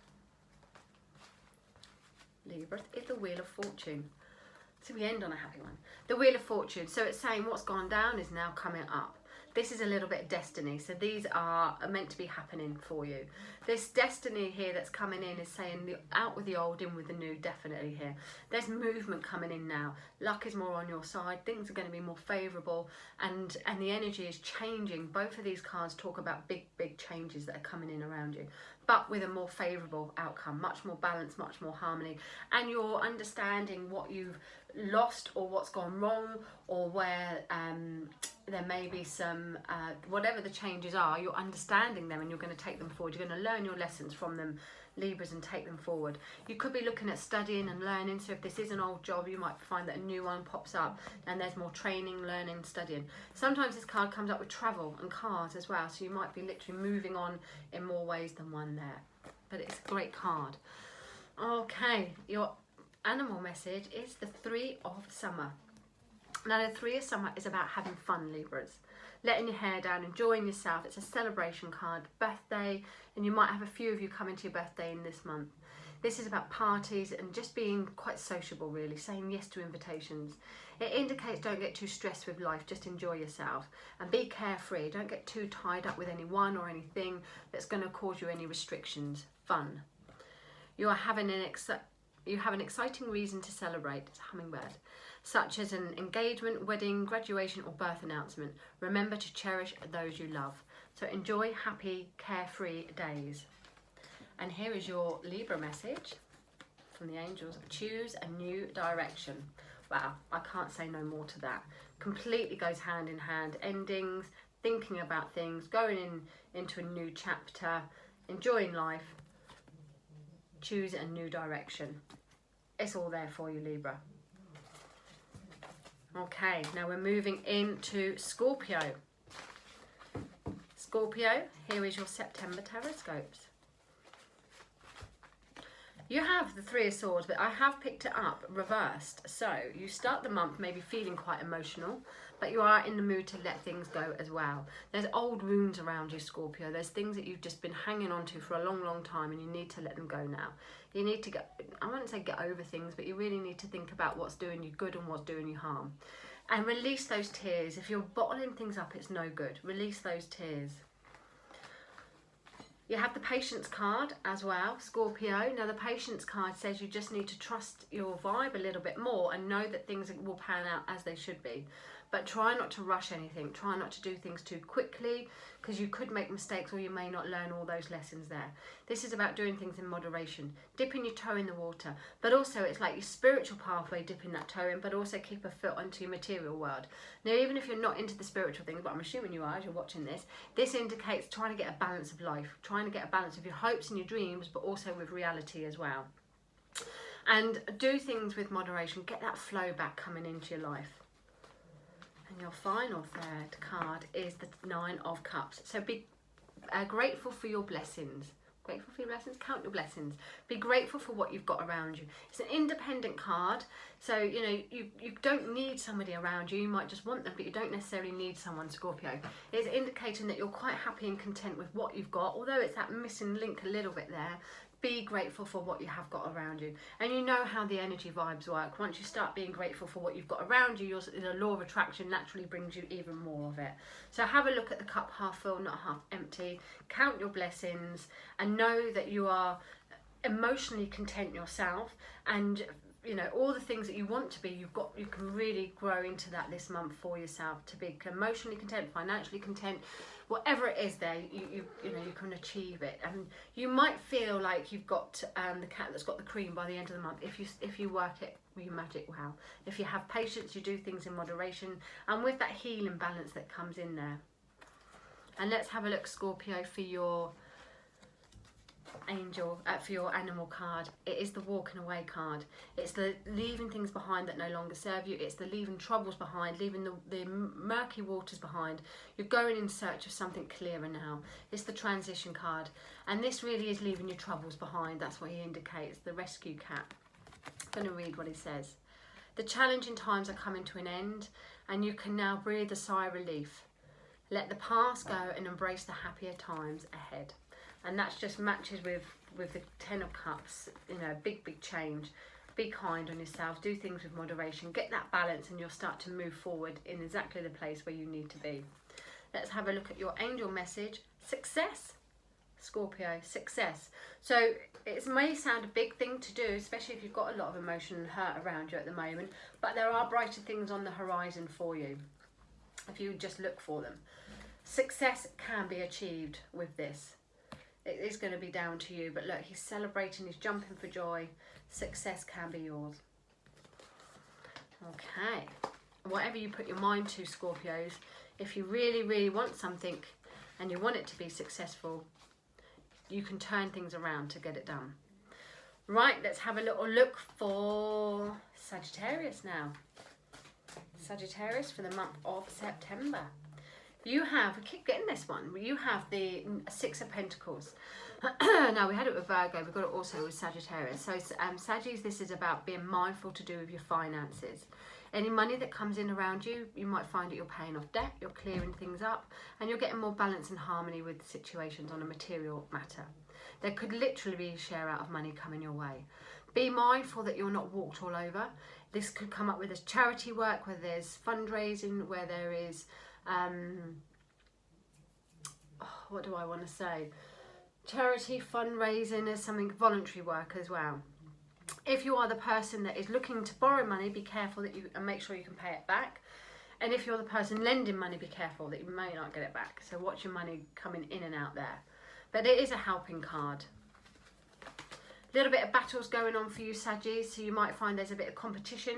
Libra, is the Wheel of Fortune. So we end on a happy one. The Wheel of Fortune. So it's saying what's gone down is now coming up. This is a little bit of destiny. So these are meant to be happening for you. This destiny here that's coming in is saying out with the old, in with the new, definitely here. There's movement coming in now. Luck is more on your side. Things are going to be more favourable, and the energy is changing. Both of these cards talk about big changes that are coming in around you, but with a more favourable outcome, much more balance, much more harmony, and you're understanding what you've lost or what's gone wrong, or where there may be some, whatever the changes are, you're understanding them and you're going to take them forward. You're going to learn your lessons from them, Libras, and take them forward. You could be looking at studying and learning, so if this is an old job, you might find that a new one pops up and there's more training, learning, studying. Sometimes this card comes up with travel and cars as well, so you might be literally moving on in more ways than one there. But it's a great card. Okay, your animal message is the 3 of Summer. Now the 3 of Summer is about having fun, Libras. Letting your hair down, enjoying yourself. It's a celebration card, birthday, and you might have a few of you coming to your birthday in this month. This is about parties and just being quite sociable, really, saying yes to invitations. It indicates don't get too stressed with life, just enjoy yourself and be carefree. Don't get too tied up with anyone or anything that's going to cause you any restrictions. Fun. You have an exciting reason to celebrate. It's a hummingbird. Such as an engagement, wedding, graduation or birth announcement. Remember to cherish those you love. So enjoy happy, carefree days. And here is your Libra message from the angels. Choose a new direction. Wow, I can't say no more to that. Completely goes hand in hand. Endings, thinking about things, going into a new chapter, enjoying life. Choose a new direction. It's all there for you, Libra. Okay, now we're moving into Scorpio. Scorpio, here is your September tarot scopes. You have the Three of Swords, but I have picked it up reversed. So you start the month maybe feeling quite emotional, but you are in the mood to let things go as well. There's old wounds around you, Scorpio. There's things that you've just been hanging on to for a long, long time, and you need to let them go now. You need to get, I wouldn't say get over things, but you really need to think about what's doing you good and what's doing you harm. And release those tears. If you're bottling things up, it's no good. Release those tears. You have the Patience card as well, Scorpio. Now the Patience card says you just need to trust your vibe a little bit more and know that things will pan out as they should be. But try not to rush anything. Try not to do things too quickly, because you could make mistakes or you may not learn all those lessons there. This is about doing things in moderation. Dipping your toe in the water. But also it's like your spiritual pathway, dipping that toe in, but also keep a foot onto your material world. Now even if you're not into the spiritual things, but I'm assuming you are as you're watching this, this indicates trying to get a balance of life. Trying to get a balance of your hopes and your dreams, but also with reality as well. And do things with moderation. Get that flow back coming into your life. And your final third card is the Nine of Cups. So be grateful for your blessings. Grateful for your blessings. Count your blessings. Be grateful for what you've got around you. It's an independent card. So, you know, you don't need somebody around you. You might just want them, but you don't necessarily need someone, Scorpio. It's indicating that you're quite happy and content with what you've got. Although it's that missing link a little bit there. Be grateful for what you have got around you. And you know how the energy vibes work. Once you start being grateful for what you've got around you, the law of attraction naturally brings you even more of it. So have a look at the cup half full, not half empty. Count your blessings and know that you are emotionally content yourself, and you know all the things that you want to be, you can really grow into that this month for yourself, to be emotionally content, financially content. Whatever it is there, you know you can achieve it. And you might feel like you've got the cat that's got the cream by the end of the month if you work it with your magic wow. If you have patience, you do things in moderation, and with that healing balance that comes in there. And let's have a look, Scorpio, for your angel, for your animal card. It is the walking away card. It's the leaving things behind that no longer serve you. It's the leaving troubles behind, leaving the murky waters behind. You're going in search of something clearer now. It's the transition card, and this really is leaving your troubles behind. That's what he indicates. The rescue cat. I'm going to read what he says. The challenging times are coming to an end, and you can now breathe a sigh of relief. Let the past go and embrace the happier times ahead. And that just matches with the Ten of Cups, you know, big change. Be kind on yourself, do things with moderation, get that balance, and you'll start to move forward in exactly the place where you need to be. Let's have a look at your angel message. Success, Scorpio, success. So it may sound a big thing to do, especially if you've got a lot of emotion and hurt around you at the moment, but there are brighter things on the horizon for you if you just look for them. Success can be achieved with this. It is going to be down to you, but look, he's celebrating, he's jumping for joy. Success can be yours. Okay, whatever you put your mind to, Scorpios, if you really want something and you want it to be successful, you can turn things around to get it done. Right, let's have a little look for Sagittarius now. Sagittarius for the month of September. You have, I keep getting this one, you have the Six of Pentacles. Now, we had it with Virgo, we've got it also with Sagittarius. So, Saggies, this is about being mindful to do with your finances. Any money that comes in around you, you might find that you're paying off debt, you're clearing things up, and you're getting more balance and harmony with situations on a material matter. There could literally be a share out of money coming your way. Be mindful that you're not walked all over. This could come up with this charity work, where there's fundraising, where there is what do I want to say? Charity, fundraising, is something voluntary work as well. If you are the person that is looking to borrow money, be careful that you and make sure you can pay it back. And if you're the person lending money, be careful that you may not get it back. So watch your money coming in and out there. But it is a helping card. A little bit of battles going on for you, Saggies. So you might find there's a bit of competition.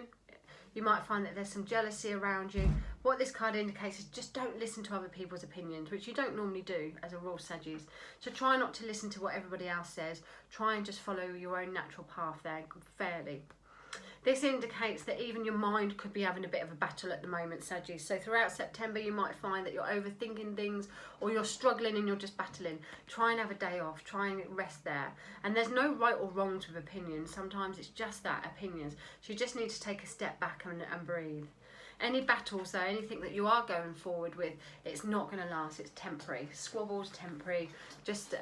You might find that there's some jealousy around you. What this card indicates is just don't listen to other people's opinions, which you don't normally do as a rule, Saggies. So try not to listen to what everybody else says. Try and just follow your own natural path there fairly. This indicates that even your mind could be having a bit of a battle at the moment, Saggies. So throughout September, you might find that you're overthinking things, or you're struggling and you're just battling. Try and have a day off. Try and rest there. And there's no right or wrongs with opinions. Sometimes it's just that, opinions. So you just need to take a step back and breathe. Any battles though, anything that you are going forward with, it's not going to last. It's temporary. Squabbles, temporary. Just,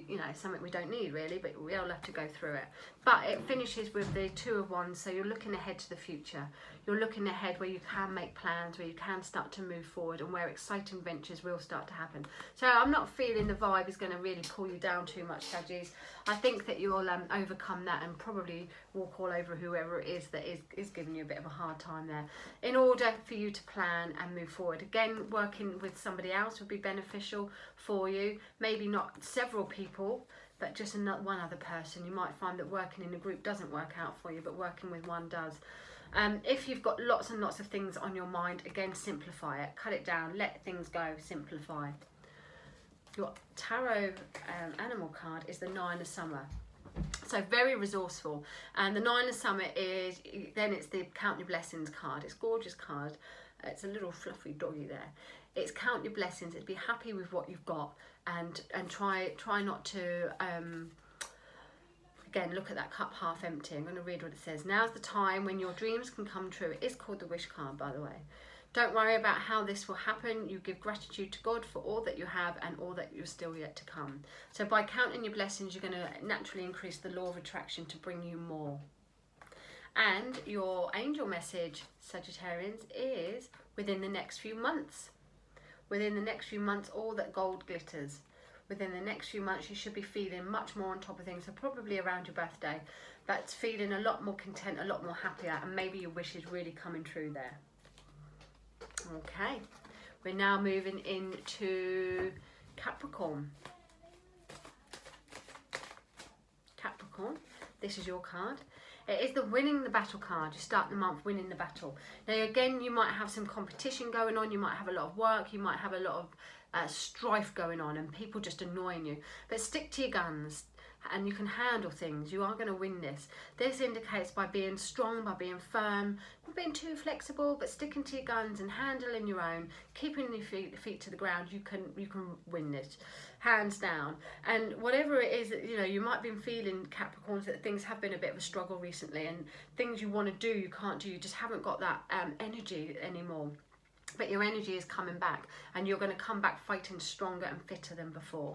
you know, something we don't need really, but we all have to go through it. But it finishes with the Two of Wands, so you're looking ahead to the future. You're looking ahead where you can make plans, where you can start to move forward, and where exciting ventures will start to happen. So I'm not feeling the vibe is going to really pull you down too much, Saggies. I think that you'll overcome that and probably walk all over whoever it is that is giving you a bit of a hard time there, in order for you to plan and move forward. Again, working with somebody else would be beneficial for you. Maybe not several people, but just one other person. You might find that working in a group doesn't work out for you, but working with one does. If you've got lots and lots of things on your mind, again, simplify it. Cut it down. Let things go. Simplify. Your tarot animal card is the Nine of Summer. So very resourceful. And the Nine of Summer is, then it's the Count Your Blessings card. It's a gorgeous card. It's a little fluffy doggy there. It's count your blessings. It's be happy with what you've got, and try not to again, look at that cup half empty. I'm going to read what it says. Now's the time when your dreams can come true. It is called the Wish card, by the way. Don't worry about how this will happen. You give gratitude to God for all that you have and all that you're still yet to come. So by counting your blessings, you're going to naturally increase the law of attraction to bring you more. And your angel message, Sagittarians, is within the next few months. Within the next few months, all that gold glitters. Within the next few months, you should be feeling much more on top of things. So probably around your birthday, but feeling a lot more content, a lot more happier, and maybe your wish is really coming true there. Okay, we're now moving into Capricorn. Capricorn, this is your card. It is the winning the battle card. You start the month winning the battle. Now again, you might have some competition going on. You might have a lot of work. You might have a lot of strife going on and people just annoying you. But stick to your guns and you can handle things. You are going to win this. This indicates by being strong, by being firm, not being too flexible, but sticking to your guns and handling your own, keeping your feet to the ground. You can win this, hands down. And whatever it is that, you know, you might be feeling, Capricorns, that things have been a bit of a struggle recently, and things you want to do you can't do. You just haven't got that energy anymore. But your energy is coming back, and you're going to come back fighting stronger and fitter than before.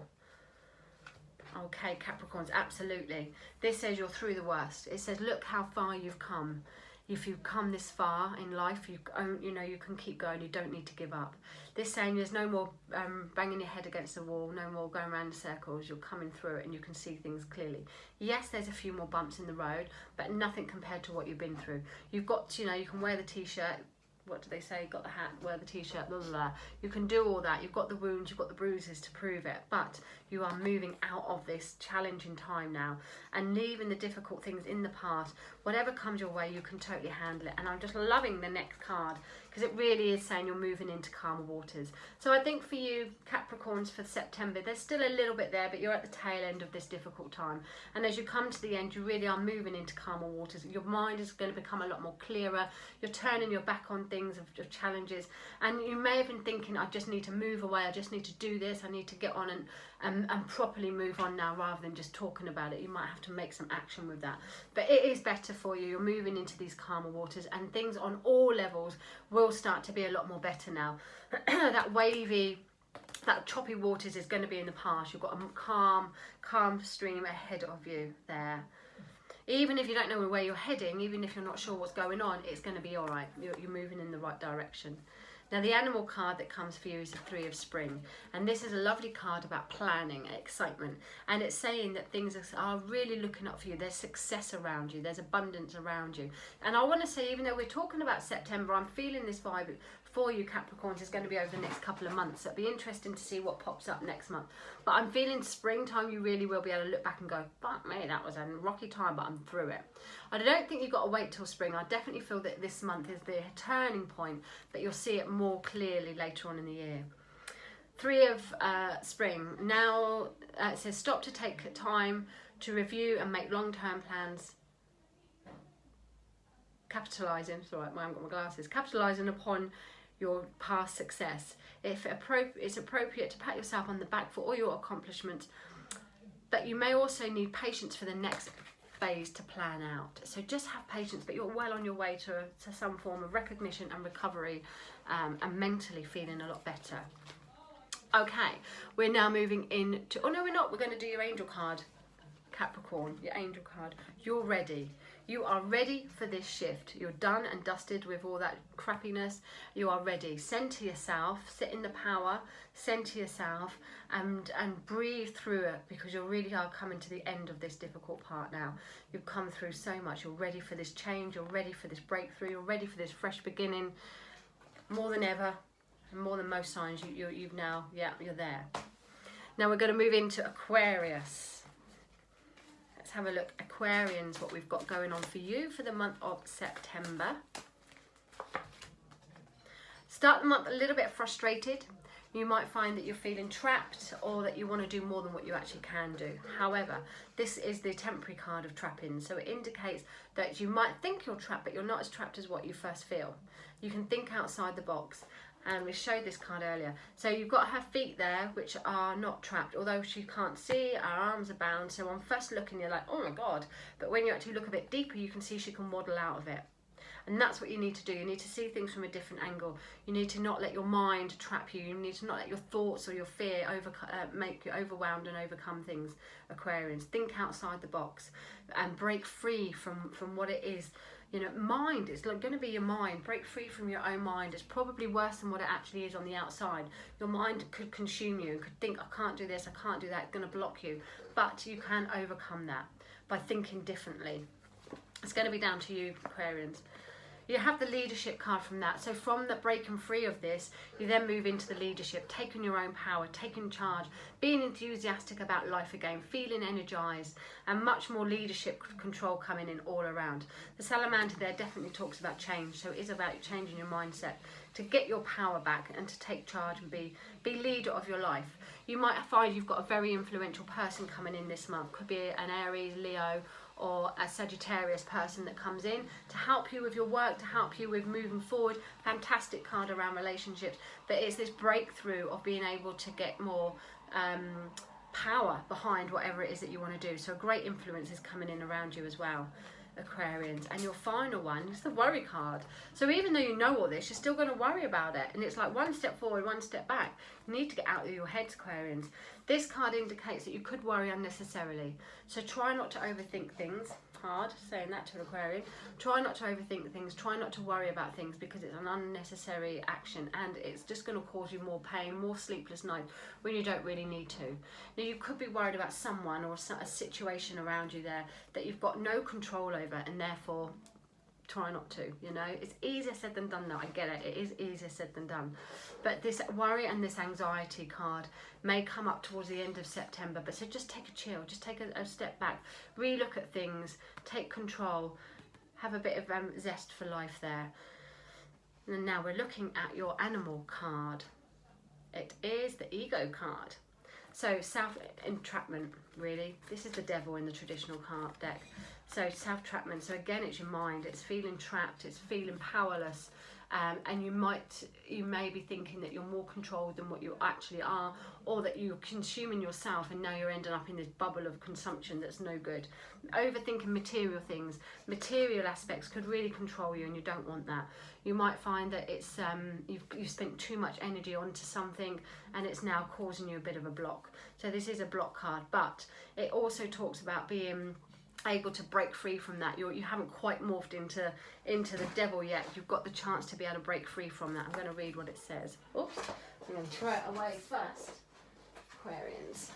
Okay, Capricorns, absolutely. This says you're through the worst. It says, look how far you've come. If you've come this far in life, you know, you can keep going. You don't need to give up. This saying, there's no more banging your head against the wall, no more going around in circles. You're coming through it and you can see things clearly. Yes, there's a few more bumps in the road, but nothing compared to what you've been through. You've got to, you know, you can wear the t-shirt. What do they say? Got the hat, wear the t-shirt, blah, blah, blah. You can do all that. You've got the wounds, you've got the bruises to prove it. But you are moving out of this challenging time now and leaving the difficult things in the past. Whatever comes your way, you can totally handle it. And I'm just loving the next card because it really is saying you're moving into calmer waters. So I think for you, Capricorns, for September, there's still a little bit there, but you're at the tail end of this difficult time. And as you come to the end, you really are moving into calmer waters. Your mind is going to become a lot more clearer. You're turning your back on things, of challenges, and you may have been thinking, I just need to move away, I just need to do this, I need to get on and properly move on now, rather than just talking about it. You might have to make some action with that, but it is better for you. You're moving into these calmer waters, and things on all levels will start to be a lot more better now. That wavy, that choppy waters is going to be in the past. You've got a calm stream ahead of you there. Even if you don't know where you're heading, even if you're not sure what's going on, it's going to be all right. You're moving in the right direction. Now, the animal card that comes for you is the Three of Spring. And this is a lovely card about planning, excitement. And it's saying that things are really looking up for you. There's success around you. There's abundance around you. And I want to say, even though we're talking about September, I'm feeling this vibe for you, Capricorns, is going to be over the next couple of months. So it'll be interesting to see what pops up next month. But I'm feeling springtime, you really will be able to look back and go, fuck me, that was a rocky time, but I'm through it. I don't think you've got to wait till spring. I definitely feel that this month is the turning point, but you'll see it more clearly later on in the year. Three of Spring. Now it says stop to take time to review and make long-term plans. capitalising, sorry, I haven't got my glasses, capitalising upon your past success. If it's appropriate to pat yourself on the back for all your accomplishments, but you may also need patience for the next phase to plan out. So just have patience, but you're well on your way to some form of recognition and recovery, and mentally feeling a lot better. Okay, we're now moving into, oh no we're not, we're going to do your angel card, Capricorn, your angel card. You're ready. You are ready for this shift. You're done and dusted with all that crappiness. You are ready. Center yourself, sit in the power, center yourself, and breathe through it, because you really are coming to the end of this difficult part now. You've come through so much. You're ready for this change. You're ready for this breakthrough. You're ready for this fresh beginning. More than ever, and more than most signs, you've now, yeah, you're there. Now we're going to move into Aquarius. Let's have a look, Aquarians, what we've got going on for you for the month of September. Start the month a little bit frustrated. You might find that you're feeling trapped, or that you want to do more than what you actually can do. However, this is the temporary card of trapping, so it indicates that you might think you're trapped, but you're not as trapped as what you first feel. You can think outside the box. And we showed this card earlier. So you've got her feet there, which are not trapped, although she can't see, her arms are bound. So on first looking, you're like, oh my God. But when you actually look a bit deeper, you can see she can waddle out of it. And that's what you need to do. You need to see things from a different angle. You need to not let your mind trap you. You need to not let your thoughts or your fear make you overwhelmed and overcome things, Aquarians. Think outside the box and break free from what it is. You know, mind, it's going to be your mind. Break free from your own mind. It's probably worse than what it actually is on the outside. Your mind could consume you, could think, I can't do this, I can't do that, it's going to block you. But you can overcome that by thinking differently. It's going to be down to you, Aquarians. You have the leadership card from that. So from the breaking free of this, you then move into the leadership, taking your own power, taking charge, being enthusiastic about life again, feeling energized, and much more leadership control coming in all around. The salamander there definitely talks about change. So it is about you changing your mindset to get your power back and to take charge and be leader of your life. You might find you've got a very influential person coming in this month. Could be an Aries, Leo, or a Sagittarius person that comes in to help you with your work, to help you with moving forward. Fantastic card around relationships, but it's this breakthrough of being able to get more power behind whatever it is that you want to do. So a great influence is coming in around you as well, Aquarians. And your final one is the worry card. So even though you know all this, you're still going to worry about it, and it's like one step forward, one step back. You need to get out of your heads, Aquarians. This card indicates that you could worry unnecessarily, so try not to overthink things. Hard saying that to an Aquarian. Try not to overthink things, try not to worry about things, because it's an unnecessary action and it's just going to cause you more pain, more sleepless nights when you don't really need to. Now you could be worried about someone or a situation around you there that you've got no control over, and therefore try not to, you know. It's easier said than done though, I get it, it is easier said than done. But this worry and this anxiety card may come up towards the end of September, but so just take a chill, just take a step back, re-look at things, take control, have a bit of zest for life there. And now we're looking at your animal card. It is the ego card. So self-entrapment, really. This is the devil in the traditional card deck. So self-entrapment, so again it's your mind, it's feeling trapped, it's feeling powerless, and you may be thinking that you're more controlled than what you actually are, or that you're consuming yourself and now you're ending up in this bubble of consumption that's no good. Overthinking material things, material aspects could really control you, and you don't want that. You might find that it's you've spent too much energy onto something and it's now causing you a bit of a block. So this is a block card, but it also talks about being able to break free from that. You haven't quite morphed into the devil yet. You've got the chance to be able to break free from that. I'm going to read what it says. Oops, I'm going to throw it away first. Aquarians.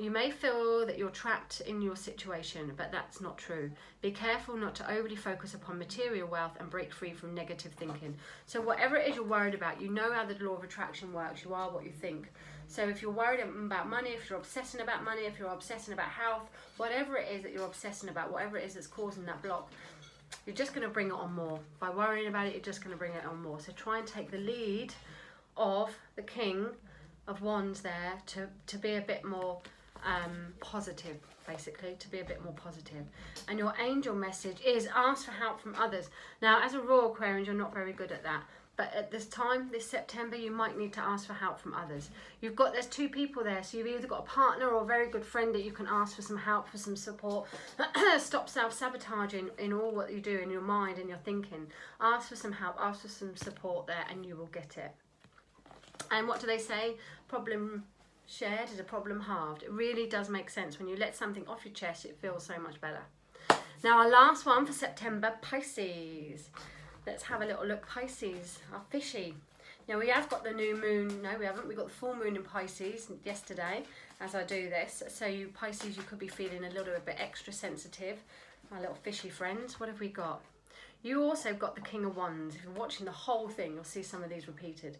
You may feel that you're trapped in your situation, but that's not true. Be careful not to overly focus upon material wealth and break free from negative thinking. So whatever it is you're worried about, you know how the law of attraction works. You are what you think. So if you're worried about money, if you're obsessing about money, if you're obsessing about health, whatever it is that you're obsessing about, whatever it is that's causing that block, you're just going to bring it on more. By worrying about it, you're just going to bring it on more. So try and take the lead of the King of Wands there to be a bit more positive basically, to be a bit more positive. And your angel message is ask for help from others. Now, as a raw Aquarian, you're not very good at that. But at this time, this September, you might need to ask for help from others. There's two people there, so you've either got a partner or a very good friend that you can ask for some help, for some support. Stop self-sabotaging in all what you do in your mind and your thinking. Ask for some help, ask for some support there, and you will get it. And what do they say? Problem shared is a problem halved. It really does make sense. When you let something off your chest, it feels so much better. Now, our last one for September, Pisces. Let's have a little look. Pisces are fishy. Now, we have got the new moon. No, we haven't. We got the full moon in Pisces yesterday as I do this. So you Pisces, you could be feeling a little bit extra sensitive. My little fishy friends. What have we got? You also got the King of Wands. If you're watching the whole thing, you'll see some of these repeated.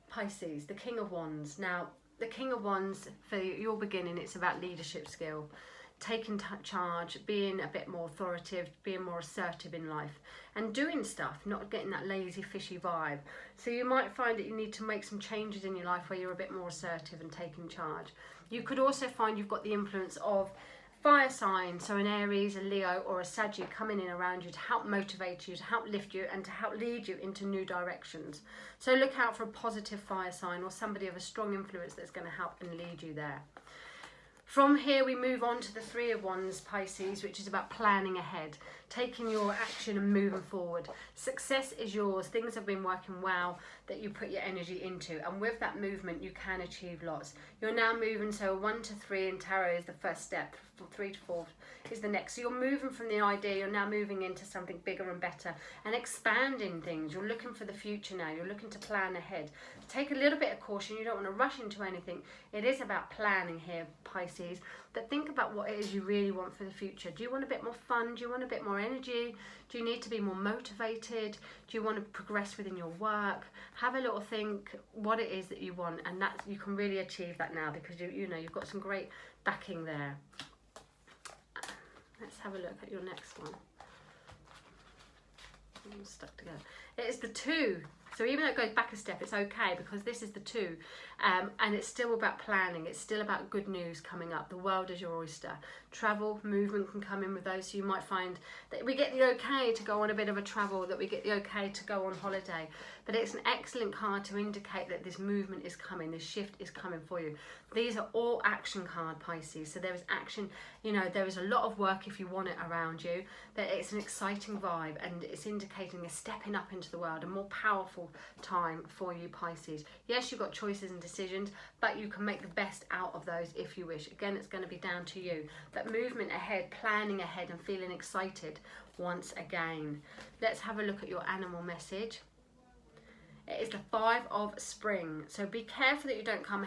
Pisces, the King of Wands. Now, the King of Wands, for your beginning, it's about leadership skill. Taking charge, being a bit more authoritative, being more assertive in life, and doing stuff, not getting that lazy, fishy vibe. So you might find that you need to make some changes in your life where you're a bit more assertive and taking charge. You could also find you've got the influence of fire sign, so an Aries, a Leo, or a Sagittarius coming in around you to help motivate you, to help lift you, and to help lead you into new directions. So look out for a positive fire sign or somebody of a strong influence that's going to help and lead you there. From here, we move on to the Three of Wands, Pisces, which is about planning ahead, taking your action and moving forward. Success is yours. Things have been working well that you put your energy into. And with that movement, you can achieve lots. You're now moving, so 1 to 3 in tarot is the first step. 3 to 4 is the next. So you're moving from the idea, you're now moving into something bigger and better and expanding things. You're looking for the future now. You're looking to plan ahead. Take a little bit of caution. You don't want to rush into anything. It is about planning here, Pisces. But think about what it is you really want for the future. Do you want a bit more fun? Do you want a bit more energy? Do you need to be more motivated? Do you want to progress within your work? Have a little think what it is that you want, and that you can really achieve that now because you know you've got some great backing there. Let's have a look at your next one. I'm stuck together. It is the 2. So even though it goes back a step, it's okay because this is the 2. And it's still about planning. It's still about good news coming up. The world is your oyster. Travel, movement can come in with those. So you might find that we get the okay to go on a bit of a travel, that we get the okay to go on holiday. But it's an excellent card to indicate that this movement is coming, this shift is coming for you. These are all action card, Pisces. So there is action, you know, there is a lot of work if you want it around you. But it's an exciting vibe and it's indicating a stepping up into the world, a more powerful time for you, Pisces. Yes, you've got choices and decisions, but you can make the best out of those if you wish. Again, it's going to be down to you. But movement ahead, planning ahead and feeling excited once again. Let's have a look at your animal message. It is the 5 of Spring. So be careful that you don't come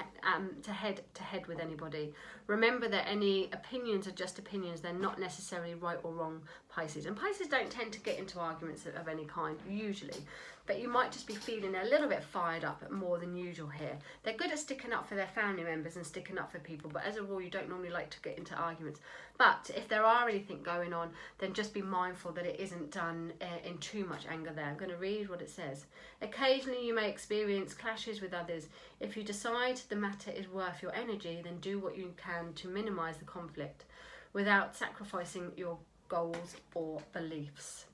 to head with anybody. Remember that any opinions are just opinions. They're not necessarily right or wrong, Pisces. And Pisces don't tend to get into arguments of any kind, usually. But you might just be feeling a little bit fired up more than usual here. They're good at sticking up for their family members and sticking up for people. But as a rule, you don't normally like to get into arguments. But if there are anything going on, then just be mindful that it isn't done in too much anger there. I'm going to read what it says. Occasionally you may experience clashes with others. If you decide the matter is worth your energy, then do what you can to minimise the conflict without sacrificing your goals or beliefs.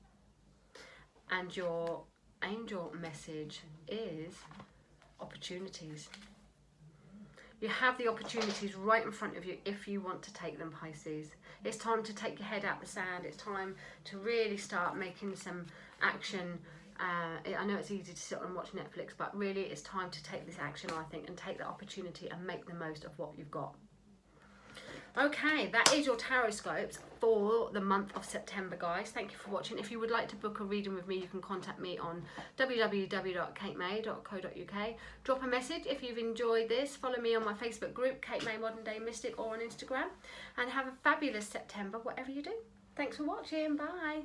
And your angel message is opportunities. You have the opportunities right in front of you if you want to take them, Pisces. It's time to take your head out the sand. It's time to really start making some action. I know it's easy to sit and watch Netflix, but really it's time to take this action, I think, and take the opportunity and make the most of what you've got. Okay, that is your tarot scopes for the month of September, guys. Thank you for watching. If you would like to book a reading with me, you can contact me on www.katemay.co.uk. Drop a message if you've enjoyed this. Follow me on my Facebook group, Kate May Modern Day Mystic, or on Instagram. And have a fabulous September, whatever you do. Thanks for watching. Bye.